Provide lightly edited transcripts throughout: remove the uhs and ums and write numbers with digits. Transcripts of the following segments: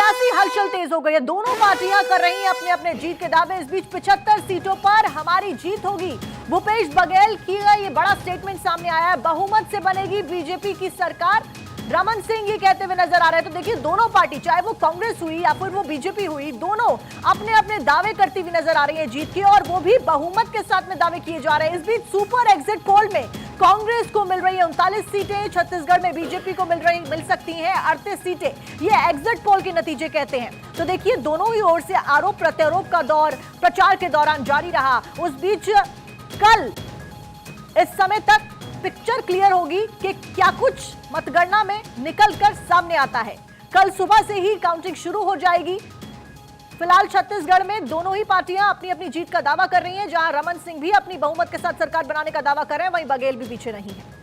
सियासी हलचल तेज हो गई है। दोनों पार्टियां कर रही हैं अपने अपने जीत के दावे। इस बीच 75 सीटों पर हमारी जीत होगी, भूपेश बघेल की ये बड़ा स्टेटमेंट सामने आया है। बहुमत से बनेगी बीजेपी की सरकार, रमन सिंह ये कहते हुए नजर आ रहे हैं। तो देखिए, दोनों पार्टी, चाहे वो कांग्रेस हुई या फिर वो बीजेपी हुई, दोनों अपने अपने दावे करती हुई नजर आ रही है जीत के, और वो भी बहुमत के साथ में दावे किए जा रहे हैं। इस बीच सुपर एग्जिट पोल में कांग्रेस को मिल रही है 39 सीटें, छत्तीसगढ़ में बीजेपी को मिल सकती हैं 38 सीटें। ये एग्जिट पोल के नतीजे कहते हैं। तो देखिए, दोनों ही ओर से आरोप प्रत्यारोप का दौर प्रचार के दौरान जारी रहा। उस बीच कल इस समय तक पिक्चर क्लियर होगी कि क्या कुछ मतगणना में निकलकर सामने आता है। कल सुबह से ही काउंटिंग शुरू हो जाएगी। फिलहाल छत्तीसगढ़ में दोनों ही पार्टियां अपनी अपनी जीत का दावा कर रही हैं। जहां रमन सिंह भी अपनी बहुमत के साथ सरकार बनाने का दावा कर रहे हैं, वहीं बघेल भी पीछे नहीं है।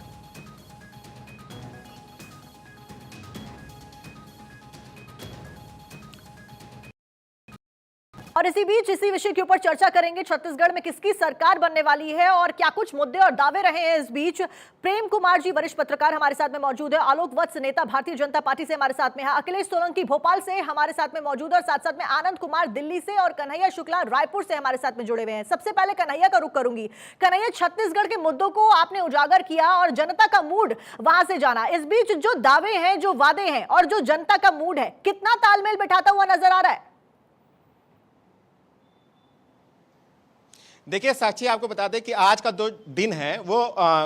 और इसी बीच इसी विषय के ऊपर चर्चा करेंगे, छत्तीसगढ़ में किसकी सरकार बनने वाली है और क्या कुछ मुद्दे और दावे रहे हैं। इस बीच प्रेम कुमार जी, वरिष्ठ पत्रकार, हमारे साथ में मौजूद है। आलोक वत्स, नेता भारतीय जनता पार्टी से हमारे साथ में है। अखिलेश सोलंकी भोपाल से हमारे साथ में मौजूद है, और साथ साथ में आनंद कुमार दिल्ली से और कन्हैया शुक्ला रायपुर से हमारे साथ में जुड़े हुए हैं। सबसे पहले कन्हैया का रुख करूंगी। कन्हैया, छत्तीसगढ़ के मुद्दों को आपने उजागर किया और जनता का मूड वहां से जाना। इस बीच जो दावे हैं, जो वादे हैं और जो जनता का मूड है, कितना तालमेल बिठाता हुआ नजर आ रहा है? देखिए साक्षी, आपको बता दें कि आज का जो दिन है वो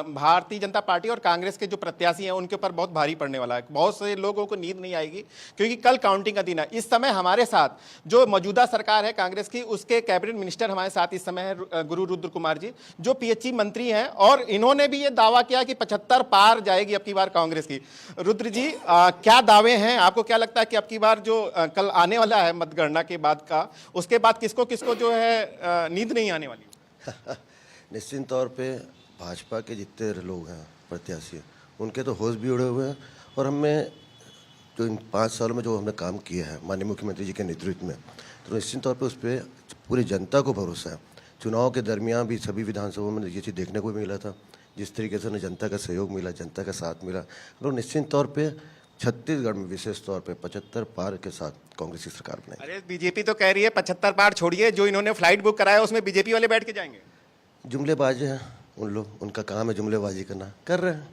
भारतीय जनता पार्टी और कांग्रेस के जो प्रत्याशी हैं उनके ऊपर बहुत भारी पड़ने वाला है। बहुत से लोगों को नींद नहीं आएगी क्योंकि कल काउंटिंग का दिन है। इस समय हमारे साथ जो मौजूदा सरकार है कांग्रेस की, उसके कैबिनेट मिनिस्टर हमारे साथ इस समय है गुरु रुद्र कुमार जी, जो पीएचई मंत्री हैं, और इन्होंने भी ये दावा किया कि 75 पार जाएगी अब की बार कांग्रेस की। रुद्र जी, क्या दावे हैं? आपको क्या लगता है कि अब की बार जो कल आने वाला है मतगणना के बाद का, उसके बाद किसको किसको जो है नींद नहीं आने वाली? निश्चित तौर पे भाजपा के जितने लोग हैं प्रत्याशी, उनके तो होश भी उड़े हुए हैं। और हमें जो इन 5 सालों में जो हमने काम किया है माननीय मुख्यमंत्री जी के नेतृत्व में, तो निश्चित तौर पे उस पर पूरी जनता को भरोसा है। चुनाव के दरमियान भी सभी विधानसभाओं में ये चीज़ देखने को भी मिला था, जिस तरीके से उन्हें जनता का सहयोग मिला, जनता का साथ मिला। लोग निश्चित तौर पर छत्तीसगढ़ में विशेष तौर पे 75 पार के साथ कांग्रेस की सरकार बनाई। अरे बीजेपी तो कह रही है 75 पार छोड़िए, जो इन्होंने फ्लाइट बुक कराया उसमें बीजेपी वाले बैठ के जाएंगे। जुमलेबाज हैं उन लोग, उनका काम है जुमलेबाजी करना, कर रहे हैं।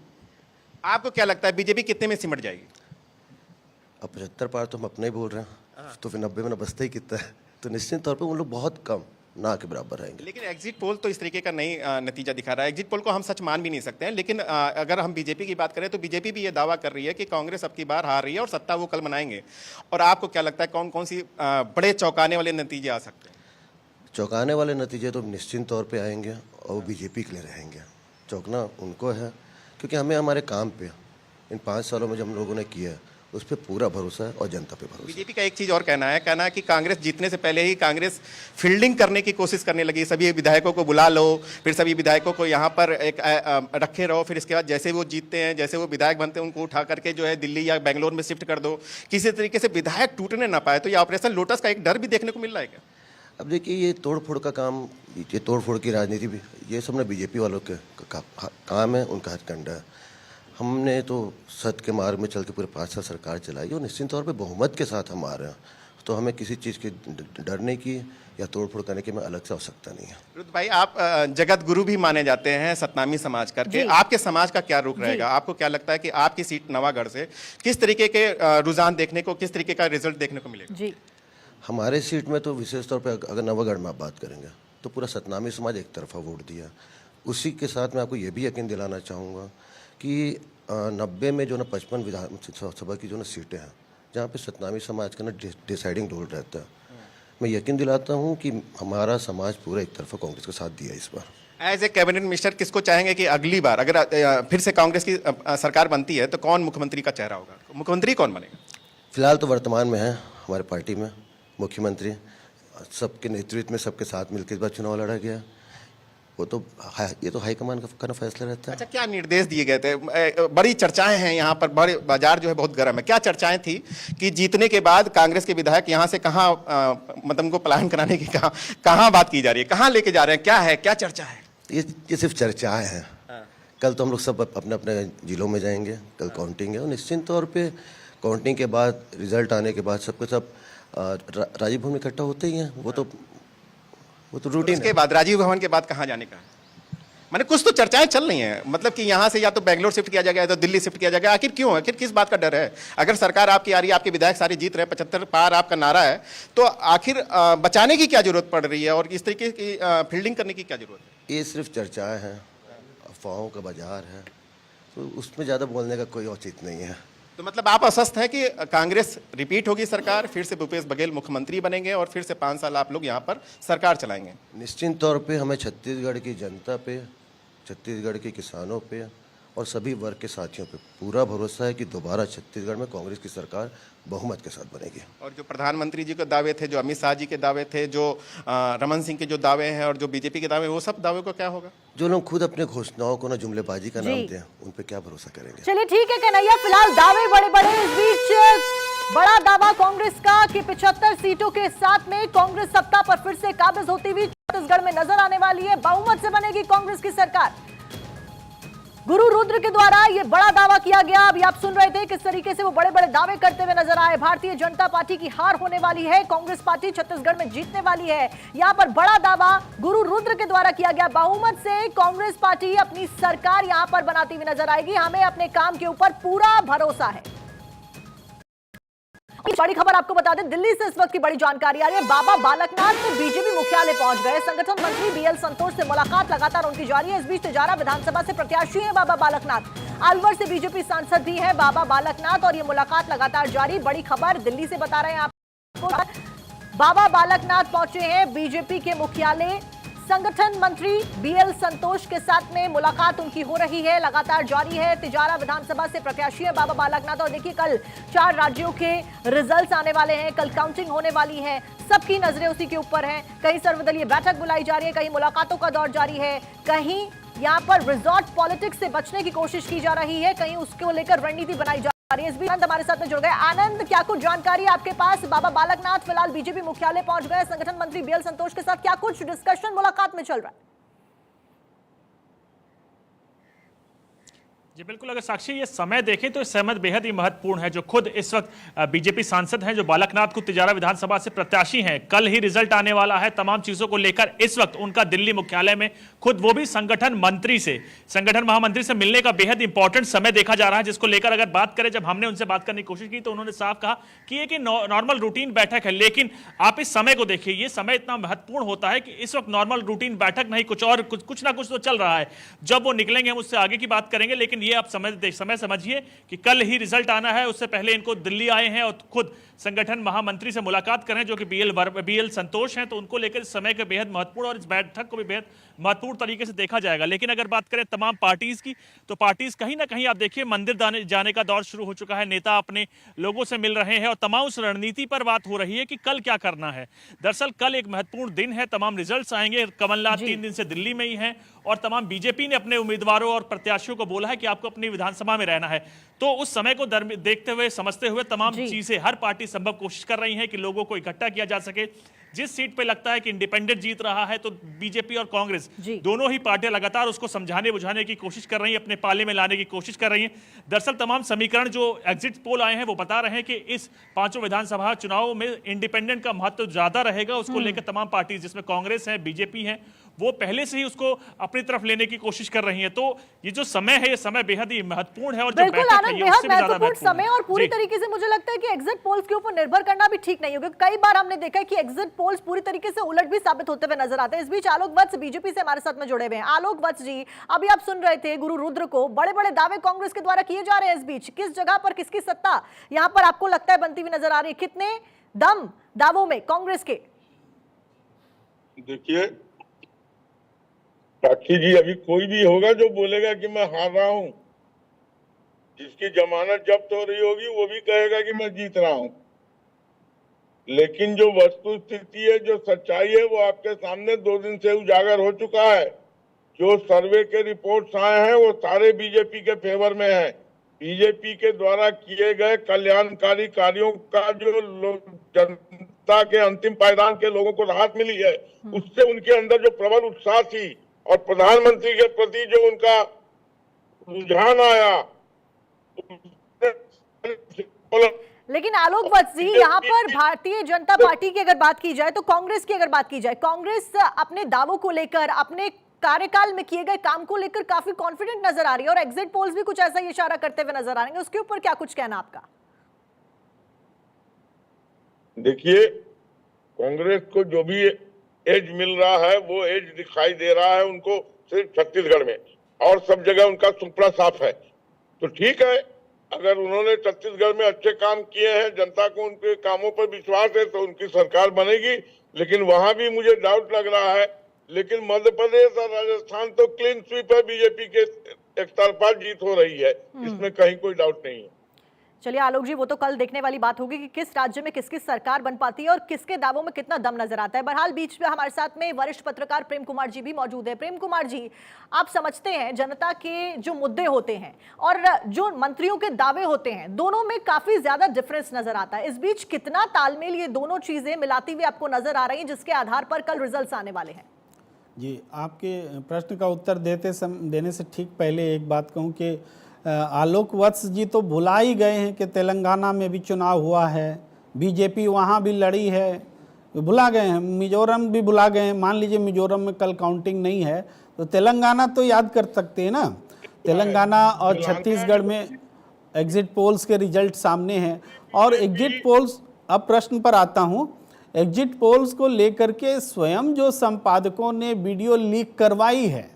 आपको क्या लगता है बीजेपी कितने में सिमट जाएगी? अब 75 पार तो हम अपना ही बोल रहे हैं, तो फिर 90 में न बचता ही कितना है। तो निश्चित तौर पे उन लोग बहुत कम, ना के बराबर रहेंगे। लेकिन एग्जिट पोल तो इस तरीके का नहीं नतीजा दिखा रहा है। एग्जिट पोल को हम सच मान भी नहीं सकते हैं। लेकिन अगर हम बीजेपी की बात करें तो बीजेपी भी ये दावा कर रही है कि कांग्रेस अब की बार हार रही है और सत्ता वो कल बनाएंगे। और आपको क्या लगता है कौन कौन सी बड़े चौंकाने वाले नतीजे आ सकते हैं? चौंकाने वाले नतीजे तो निश्चित तौर पे आएंगे और बीजेपी के लिए रहेंगे। चौंकना उनको है क्योंकि हमें हमारे काम पे इन 5 सालों में जो हम लोगों ने किया है उस पर पूरा भरोसा है और जनता पे भरोसा। बीजेपी का एक चीज और कहना है कि कांग्रेस जीतने से पहले ही कांग्रेस फील्डिंग करने की कोशिश करने लगी। सभी विधायकों को बुला लो, फिर सभी विधायकों को यहाँ पर एक रखे रहो, फिर इसके बाद जैसे वो जीतते हैं, जैसे वो विधायक बनते हैं, उनको उठा करके जो है दिल्ली या बेंगलोर में शिफ्ट कर दो, किसी तरीके से विधायक टूटने ना पाए। तो ये ऑपरेशन लोटस का एक डर भी देखने को मिल रहा है क्या? अब देखिए, ये तोड़ फोड़ का काम, ये तोड़ फोड़ की राजनीति भी, ये सब ना बीजेपी वालों के काम है, उनका हथकंडा है। हमने तो सत्य के मार्ग में चल के पूरे 5 साल सरकार चलाई और निश्चित तौर पे बहुमत के साथ हम आ रहे हैं। तो हमें किसी चीज़ के डरने की या तोड़ फोड़ करने की में अलग से आवश्यकता नहीं है। रुद्र भाई, आप जगत गुरु भी माने जाते हैं सतनामी समाज करके, आपके समाज का क्या रुख रहेगा? आपको क्या लगता है कि आपकी सीट नवागढ़ से किस तरीके के रुझान देखने को, किस तरीके का रिजल्ट देखने को मिलेगा? जी, हमारे सीट में तो विशेष तौर पर अगर नवागढ़ में आप बात करेंगे तो पूरा सतनामी समाज एक तरफा वोट दिया। उसी के साथ मैं आपको ये भी यकीन दिलाना चाहूँगा कि 90 में जो ना 55 विधानसभा की जो ना सीटें हैं जहाँ पे सतनामी समाज का ना डिसाइडिंग रोल रहता है, मैं यकीन दिलाता हूँ कि हमारा समाज पूरा एक तरफा कांग्रेस का साथ दिया इस बार। एज ए कैबिनेट मिनिस्टर किसको चाहेंगे कि अगली बार अगर फिर से कांग्रेस की सरकार बनती है तो कौन मुख्यमंत्री का चेहरा होगा? मुख्यमंत्री कौन बनेगा? फिलहाल तो वर्तमान में है हमारे पार्टी में मुख्यमंत्री, सबके नेतृत्व में सबके साथ मिलकर इस बार चुनाव लड़ा गया। वो तो ये तो हाईकमान का फैसला रहता है। अच्छा, क्या निर्देश दिए गए थे? बड़ी चर्चाएं हैं यहाँ पर, बड़े बाजार जो है बहुत गर्म है। क्या चर्चाएं थी कि जीतने के बाद कांग्रेस के विधायक यहाँ से कहाँ मतलब उनको पलायन कराने की कहाँ बात की जा रही है, कहाँ लेके जा रहे हैं, क्या है, क्या चर्चा है? ये सिर्फ चर्चाएं हैं। कल तो हम लोग सब अपने अपने जिलों में जाएंगे, कल काउंटिंग है और निश्चित तौर पे काउंटिंग के बाद, रिजल्ट आने के बाद सबके सब राजीव भवन में इकट्ठा होते ही हैं। वो तो रूटीन उसके बाद राजीव भवन के बाद कहाँ जाने का है? माने कुछ तो चर्चाएं चल रही हैं, मतलब कि यहां से या तो बेंगलोर शिफ्ट किया जाएगा या तो दिल्ली शिफ्ट किया जाएगा। आखिर क्यों? आखिर किस बात का डर है? अगर सरकार आपकी आ रही है, आपके विधायक सारे जीत रहे, 75 पार आपका नारा है, तो आखिर बचाने की क्या जरूरत पड़ रही है और इस तरीके की फील्डिंग करने की क्या जरूरत है? ये सिर्फ चर्चाएं हैं, अफवाहों का बाजार है, तो उसमें ज़्यादा बोलने का कोई औचित्य नहीं है। तो मतलब आप आश्वस्त हैं कि कांग्रेस रिपीट होगी सरकार, फिर से भूपेश बघेल मुख्यमंत्री बनेंगे और फिर से 5 साल आप लोग यहाँ पर सरकार चलाएंगे? निश्चित तौर पे हमें छत्तीसगढ़ की जनता पे, छत्तीसगढ़ के किसानों पे और सभी वर्ग के साथियों पे पूरा भरोसा है कि दोबारा छत्तीसगढ़ में कांग्रेस की सरकार बहुमत के साथ बनेगी। और जो प्रधानमंत्री जी के दावे थे, जो अमित शाह जी के दावे थे, जो रमन सिंह के जो दावे हैं और जो बीजेपी के दावे, वो सब दावे को क्या होगा? जो लोग खुद अपने घोषणाओं को ना जुमलेबाजी का नाम दें, उन पे क्या भरोसा करेंगे? चलिए ठीक है कन्हैया, फिलहाल दावे बड़े बड़े। इस बीच बड़ा दावा कांग्रेस का कि 75 सीटों के साथ में कांग्रेस सत्ता पर फिर से काबिज होती हुई छत्तीसगढ़ में नजर आने वाली है। बहुमत से बनेगी कांग्रेस की सरकार। गुरु रुद्र के द्वारा ये बड़ा दावा किया गया। अभी आप सुन रहे थे किस तरीके से वो बड़े बड़े दावे करते हुए नजर आए। भारतीय जनता पार्टी की हार होने वाली है, कांग्रेस पार्टी छत्तीसगढ़ में जीतने वाली है। यहां पर बड़ा दावा गुरु रुद्र के द्वारा किया गया। बहुमत से कांग्रेस पार्टी अपनी सरकार यहां पर बनाती हुई नजर आएगी। हमें अपने काम के ऊपर पूरा भरोसा है। बड़ी खबर आपको बता दें, दिल्ली से इस वक्त की बड़ी जानकारी आ रही है। बाबा बालकनाथ बीजेपी मुख्यालय पहुंच गए। संगठन मंत्री बीएल संतोष से मुलाकात लगातार उनकी जारी है। इस बीच तिजारा विधानसभा से प्रत्याशी हैं बाबा बालकनाथ। अलवर से बीजेपी सांसद भी हैं बाबा बालकनाथ और ये मुलाकात लगातार जारी। बड़ी खबर दिल्ली से बता रहे हैं आपको। बाबा बालकनाथ पहुंचे हैं बीजेपी के मुख्यालय। संगठन मंत्री बीएल संतोष के साथ में मुलाकात उनकी हो रही है, लगातार जारी है। तिजारा विधानसभा से प्रत्याशी है बाबा बालकनाथ। और देखिए कल 4 राज्यों के रिजल्ट्स आने वाले हैं, कल काउंटिंग होने वाली है, सबकी नजरें उसी के ऊपर हैं। कहीं सर्वदलीय बैठक बुलाई जा रही है, कहीं मुलाकातों का दौर जारी है, कहीं यहाँ पर रिजॉर्ट पॉलिटिक्स से बचने की कोशिश की जा रही है, कहीं उसको लेकर रणनीति बनाई जा रही है। इस बीच आनंद हमारे साथ में जुड़ गए। आनंद, क्या कुछ जानकारी आपके पास? बाबा बालकनाथ फिलहाल बीजेपी मुख्यालय पहुंच गए, संगठन मंत्री बीएल संतोष के साथ क्या कुछ डिस्कशन मुलाकात में चल रहा है? जी बिल्कुल, अगर साक्षी ये समय देखें तो सहमत बेहद ही महत्वपूर्ण है। जो खुद इस वक्त बीजेपी सांसद हैं, जो बालकनाथ को तिजारा विधानसभा से प्रत्याशी हैं, कल ही रिजल्ट आने वाला है। तमाम चीजों को लेकर इस वक्त उनका दिल्ली मुख्यालय में खुद वो भी संगठन महामंत्री से मिलने का बेहद इंपॉर्टेंट समय देखा जा रहा है। जिसको लेकर अगर बात करें, जब हमने उनसे बात करने की कोशिश की तो उन्होंने साफ कहा कि ये नॉर्मल रूटीन बैठक है। लेकिन आप इस समय को देखिए, ये समय इतना महत्वपूर्ण होता है कि इस वक्त नॉर्मल रूटीन बैठक नहीं, कुछ ना कुछ तो चल रहा है। जब वो निकलेंगे हम उससे आगे की बात करेंगे, लेकिन ये आप समय समझिए कि कल ही रिजल्ट आना है। उससे पहले इनको दिल्ली आए हैं और खुद संगठन महामंत्री से मुलाकात कर रहे हैं, जो कि बीएल संतोष हैं। तो उनको लेकर इस समय के बेहद महत्वपूर्ण और इस बैठक को भी बेहद महत्वपूर्ण तरीके से देखा जाएगा। लेकिन अगर बात करें तमाम पार्टीज की, तो पार्टीज कहीं ना कहीं आप देखिए मंदिर जाने का दौर शुरू हो चुका है। नेता अपने लोगों से मिल रहे हैं और तमाम उस रणनीति पर बात हो रही है कि कल क्या करना है। दरअसल कल एक महत्वपूर्ण दिन है, तमाम रिजल्ट्स आएंगे। कमलनाथ 3 दिन से दिल्ली में ही हैं और तमाम बीजेपी ने अपने उम्मीदवारों और प्रत्याशियों को बोला है कि आपको अपनी विधानसभा में रहना है। तो उस समय को देखते हुए, समझते हुए तमाम चीजें हर पार्टी संभव कोशिश कर रही है कि लोगों को इकट्ठा किया जा सके। जिस सीट पे लगता है कि इंडिपेंडेंट जीत रहा है, तो बीजेपी और कांग्रेस दोनों ही पार्टियां लगातार उसको समझाने बुझाने की कोशिश कर रही हैं, अपने पाले में लाने की कोशिश कर रही हैं। दरअसल तमाम समीकरण जो एग्जिट पोल आए हैं वो बता रहे हैं कि इस 5 विधानसभा चुनाव में इंडिपेंडेंट का महत्व ज्यादा रहेगा। उसको लेकर तमाम पार्टी, जिसमें कांग्रेस है, बीजेपी है, वो पहले से ही उसको अपनी तरफ लेने की कोशिश कर रही है। तो ये जो समय है, ये समय बेहद ही महत्वपूर्ण है और जो बैठक है ये उससे भी ज्यादा महत्वपूर्ण समय। और पूरी तरीके से मुझे लगता है कि एग्जिट पोल्स के ऊपर निर्भर करना भी ठीक नहीं होगा। कई बार हमने देखा है कि एग्जिट पोल्स पूरी तरीके से उलट भी साबित होते हुए नजर आते हैं। इस बीच आलोक वत्स बीजेपी से हमारे साथ में जुड़े हुए हैं। आलोक वत्स जी, अभी आप सुन रहे थे गुरु रुद्र को, बड़े बड़े दावे कांग्रेस के द्वारा किए जा रहे हैं। इस बीच किस जगह पर किसकी सत्ता यहां पर आपको लगता है बनती हुई नजर आ रही है? कितने दम दावों में कांग्रेस के? देखिए साक्षी जी, अभी कोई भी होगा जो बोलेगा कि मैं हार रहा हूं, जिसकी जमानत जब्त हो रही होगी वो भी कहेगा कि मैं जीत रहा हूं। लेकिन जो वस्तु स्थिति है, जो सच्चाई है, वो आपके सामने 2 दिन से उजागर हो चुका है। जो सर्वे के रिपोर्ट्स आए हैं वो सारे बीजेपी के फेवर में है। बीजेपी के द्वारा किए गए कल्याणकारी कार्यों का जो जनता के अंतिम पायदान के लोगों को राहत मिली है, उससे उनके अंदर जो प्रबल उत्साह थी और प्रधानमंत्री के प्रति जो उनका रुझान आया, लेकिन आलोक वत्स जी, यहाँ पर भारतीय जनता पार्टी की अगर बात की जाए तो कांग्रेस की अगर बात की जाए, कांग्रेस अपने दावों को लेकर, अपने कार्यकाल में किए गए काम को लेकर काफी कॉन्फिडेंट नजर आ रही है और एग्जिट पोल्स भी कुछ ऐसा ही इशारा करते हुए नजर आ रहे हैं। उसके ऊपर क्या कुछ कहना आपका? देखिए, कांग्रेस को जो भी एज मिल रहा है वो एज दिखाई दे रहा है उनको सिर्फ छत्तीसगढ़ में, और सब जगह उनका सुपड़ा साफ है। तो ठीक है, अगर उन्होंने छत्तीसगढ़ में अच्छे काम किए हैं, जनता को उनके कामों पर विश्वास है, तो उनकी सरकार बनेगी। लेकिन वहां भी मुझे डाउट लग रहा है। लेकिन मध्य प्रदेश और राजस्थान तो क्लीन स्वीप है, बीजेपी के एक तरफा जीत हो रही है, इसमें कहीं कोई डाउट नहीं है। चलिए आलोक जी, वो तो कल देखने वाली बात होगी कि किस राज्य में किसकी सरकार बन पाती है और किसके दावों में कितना दम नजर आता है। बहरहाल बीच में हमारे साथ में वरिष्ठ पत्रकार प्रेम कुमार जी भी मौजूद है। प्रेम कुमार जी, आप समझते हैं जनता के जो मुद्दे होते हैं और जो मंत्रियों के दावे होते हैं, दोनों में काफी ज्यादा डिफरेंस नजर आता है। इस बीच कितना तालमेल ये दोनों चीजें मिलाती हुई आपको नजर आ रही है, जिसके आधार पर कल रिजल्ट आने वाले हैं? जी, आपके प्रश्न का उत्तर देने से ठीक पहले एक बात कहूं कि आलोक वत्स जी तो भुला ही गए हैं कि तेलंगाना में भी चुनाव हुआ है, बीजेपी वहाँ भी लड़ी है, भुला गए हैं। मिजोरम भी भुला गए हैं। मान लीजिए मिजोरम में कल काउंटिंग नहीं है तो तेलंगाना तो याद कर सकते हैं ना। तेलंगाना और छत्तीसगढ़ में एग्जिट पोल्स के रिजल्ट सामने हैं। और एग्जिट पोल्स, अब प्रश्न पर आता हूँ, एग्जिट पोल्स को लेकर के स्वयं जो संपादकों ने वीडियो लीक करवाई है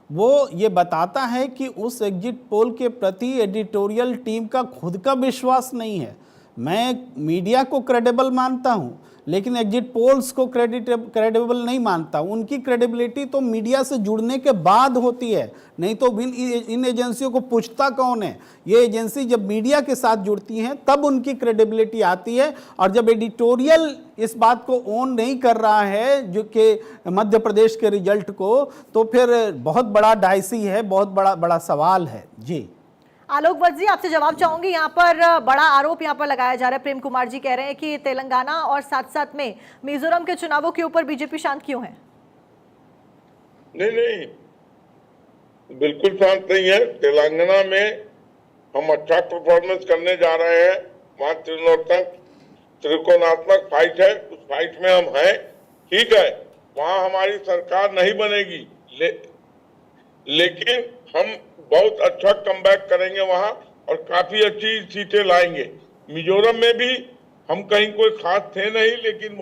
वो ये बताता है कि उस एग्जिट पोल के प्रति एडिटोरियल टीम का खुद का विश्वास नहीं है। मैं मीडिया को क्रेडिबल मानता हूँ लेकिन एग्जिट पोल्स को क्रेडिबल नहीं मानता। उनकी क्रेडिबिलिटी तो मीडिया से जुड़ने के बाद होती है, नहीं तो इन एजेंसियों को पूछता कौन है। ये एजेंसी जब मीडिया के साथ जुड़ती हैं तब उनकी क्रेडिबिलिटी आती है। और जब एडिटोरियल इस बात को ओन नहीं कर रहा है जो कि मध्य प्रदेश के रिजल्ट को, तो फिर बहुत बड़ा डायसी है, बहुत बड़ा सवाल है। जी आलोक वत्स जी, आपसे जवाब चाहूंगी। यहाँ पर बड़ा आरोप यहाँ पर लगाया जा रहा है। प्रेम कुमार जी कह रहे हैं कि तेलंगाना और साथ साथ में मिजोरम के चुनावों के ऊपर बीजेपी शांत क्यों है? नहीं, बिल्कुल शांत नहीं है। तेलंगाना में हम अच्छा परफॉर्मेंस करने जा रहे हैं। वहाँ त्रिकोणात्मक फाइट है, उस फाइट में हम हैं। ठीक है, वहाँ हमारी सरकार नहीं बनेगी, लेकिन हम बहुत अच्छा कमबैक करेंगे वहां और काफी अच्छी सीटें लाएंगे। मिजोरम में भी हम कहीं कोई खास थे नहीं, लेकिन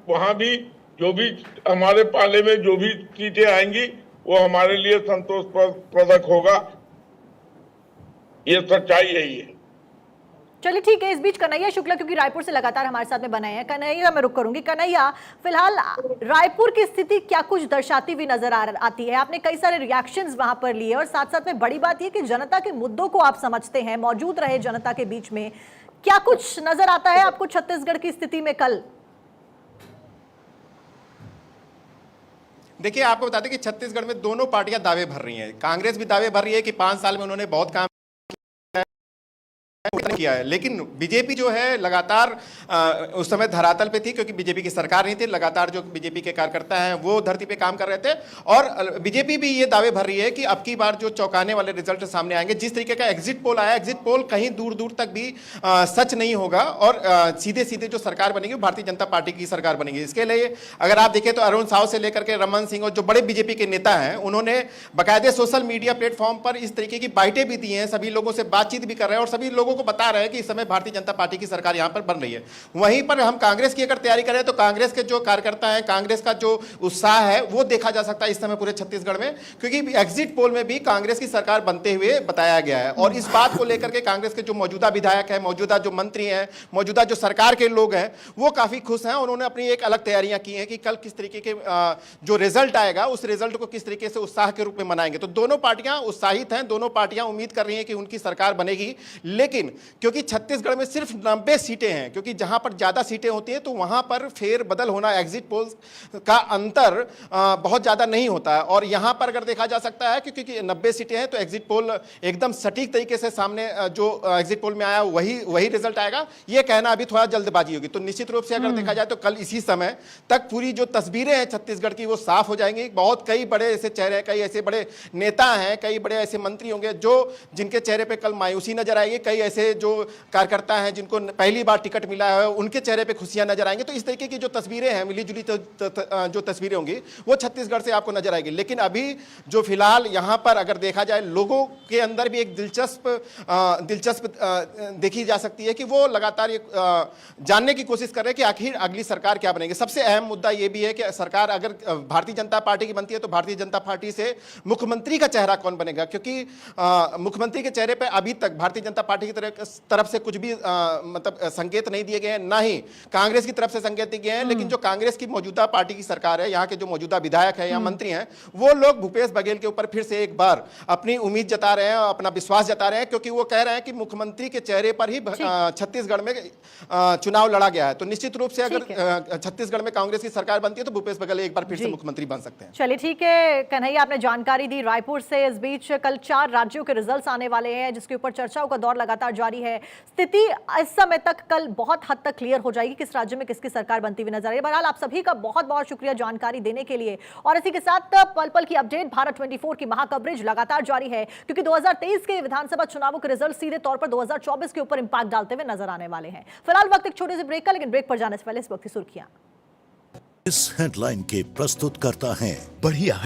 वहां भी जो भी हमारे पाले में जो भी सीटें आएंगी वो हमारे लिए संतोषप्रदक होगा। ये सच्चाई यही है। चलिए ठीक है। इस बीच कन्हैया शुक्ला क्योंकि रायपुर से लगातार हमारे साथ में बने हैं, कन्हैया मैं रुक करूंगी। कन्हैया, फिलहाल रायपुर की स्थिति क्या कुछ दर्शाती हुई नजर आती है? आपने कई सारे रिएक्शंस वहां पर लिए और साथ साथ में बड़ी बात यह कि जनता के मुद्दों को आप समझते हैं, मौजूद रहे जनता के बीच में, क्या कुछ नजर आता है आपको छत्तीसगढ़ की स्थिति में कल? देखिए, आपको बता दें कि छत्तीसगढ़ में दोनों पार्टियां दावे भर रही हैं। कांग्रेस भी दावे भर रही है कि 5 साल में उन्होंने बहुत काम किया है, लेकिन बीजेपी जो है लगातार उस समय धरातल पे थी क्योंकि बीजेपी की सरकार नहीं थी। लगातार जो बीजेपी के कार्यकर्ता हैं वो धरती पे काम कर रहे थे और बीजेपी भी ये दावे भर रही है कि अब की बार जो चौंकाने वाले रिजल्ट सामने आएंगे। जिस तरीके का एग्जिट पोल आया, एग्जिट पोल कहीं दूर दूर तक भी सच नहीं होगा और सीधे सीधे जो सरकार बनेगी भारतीय जनता पार्टी की सरकार बनेगी। इसके लिए अगर आप देखें तो अरुण साव से लेकर के रमन सिंह और जो बड़े बीजेपी के नेता हैं उन्होंने बाकायदे सोशल मीडिया प्लेटफॉर्म पर इस तरीके की बाइटें भी दी हैं, सभी लोगों से बातचीत भी कर रहे हैं और सभी लोगों को बता रहे हैं कि इस समय भारतीय जनता पार्टी की सरकार यहां पर बन रही है। वहीं पर हम कांग्रेस की अगर तैयारी करें तो कांग्रेस के जो कार्यकर्ता हैं, कांग्रेस का जो उत्साह है वो देखा जा सकता है इस समय पूरे छत्तीसगढ़ में, क्योंकि एग्जिट पोल में भी कांग्रेस की सरकार बनते हुए बताया गया है। और इस बात को लेकर के कांग्रेस के जो मौजूदा विधायक हैं, मौजूदा जो मंत्री हैं, मौजूदा जो सरकार के लोग हैं वो काफी खुश हैं। उन्होंने अपनी एक अलग तैयारियां की हैं कि कल किस तरीके के जो रिजल्ट आएगा उस रिजल्ट को किस तरीके से उत्साह के रूप में मनाएंगे। तो दोनों पार्टियां उत्साहित हैं, दोनों पार्टियां उम्मीद कर रही हैं कि उनकी सरकार बनेगी। लेकिन क्योंकि छत्तीसगढ़ में सिर्फ 90 सीटें हैं, क्योंकि जहां पर ज्यादा सीटें होती हैं तो वहां पर फेर बदल होना, एग्जिट पोल का अंतर बहुत ज्यादा नहीं होता है। और यहां पर अगर देखा जा सकता है क्योंकि 90 सीटें हैं तो एग्जिट पोल एकदम सटीक तरीके से सामने जो एग्जिट पोल में आया वही रिजल्ट आएगा, यह कहना अभी थोड़ा जल्दबाजी होगी। तो निश्चित रूप से अगर देखा जाए तो कल इसी समय तक पूरी जो तस्वीरें हैं छत्तीसगढ़ की वो साफ हो जाएंगी। बहुत कई बड़े ऐसे चेहरे, कई ऐसे बड़े नेता हैं, कई बड़े ऐसे मंत्री होंगे जो जिनके चेहरे पे कल मायूसी नजर आएगी, कई ऐसे जो कार्यकर्ता हैं जिनको पहली बार टिकट मिला है उनके चेहरे पे खुशियां नजर आएंगी। तो इस तरीके की जो तस्वीरें हैं, मिली जुली जो तस्वीरें होंगी वो छत्तीसगढ़ से आपको नजर आएगी। लेकिन अभी जो फिलहाल यहाँ पर अगर देखा जाए, लोगों के अंदर भी एक दिलचस्प देखी जा सकती है कि वो लगातार ये जानने की कोशिश कर रहे हैं कि आखिर अगली सरकार क्या बनेगी। सबसे अहम मुद्दा ये भी है कि सरकार अगर भारतीय जनता पार्टी की बनती है तो भारतीय जनता पार्टी से मुख्यमंत्री का चेहरा कौन बनेगा, क्योंकि मुख्यमंत्री के चेहरे पे अभी तक भारतीय जनता पार्टी की तरफ से कुछ भी मतलब संकेत नहीं दिए गए हैं, ना ही कांग्रेस की तरफ से संकेत दिए गए हैं। लेकिन जो कांग्रेस की मौजूदा पार्टी की सरकार है, यहाँ के जो मौजूदा विधायक है या मंत्री हैं, वो लोग भूपेश बघेल के ऊपर फिर से एक बार अपनी उम्मीद जता रहे हैं, अपना विश्वास जता रहे हैं, क्योंकि वो कह रहे हैं कि मुख्यमंत्री के चेहरे पर ही छत्तीसगढ़ में चुनाव लड़ा गया है। तो निश्चित रूप से अगर छत्तीसगढ़ में कांग्रेस की सरकार बनती है तो भूपेश बघेल एक बार फिर से मुख्यमंत्री बन सकते हैं। चलिए ठीक है कन्हैया, आपने जानकारी दी रायपुर से। इस बीच कल 4 राज्यों के रिजल्ट्स आने वाले हैं जिसके ऊपर चर्चाओं का दौर लगातार जारी है। स्थिति इस समय तक कल बहुत हद तक क्लियर हो जाएगी किस राज्य में किसकी सरकार बनती हुई नजर आ रही है। बहरहाल आप सभी का बहुत बहुत शुक्रिया जानकारी देने के लिए, और इसी के साथ पल पल की अपडेट, भारत 24 की महा कवरेज लगातार जारी है, क्योंकि 2023 के विधानसभा चुनावों के रिजल्ट सीधे तौर पर 2024 के ऊपर इंपैक्ट डालते हुए नजर आने वाले हैं। फिलहाल वक्त एक छोटे से ब्रेक का, लेकिन ब्रेक पर जाने से पहले इस वक्त की सुर्खियां। इस हेडलाइन के प्रस्तुत करता है बढ़िया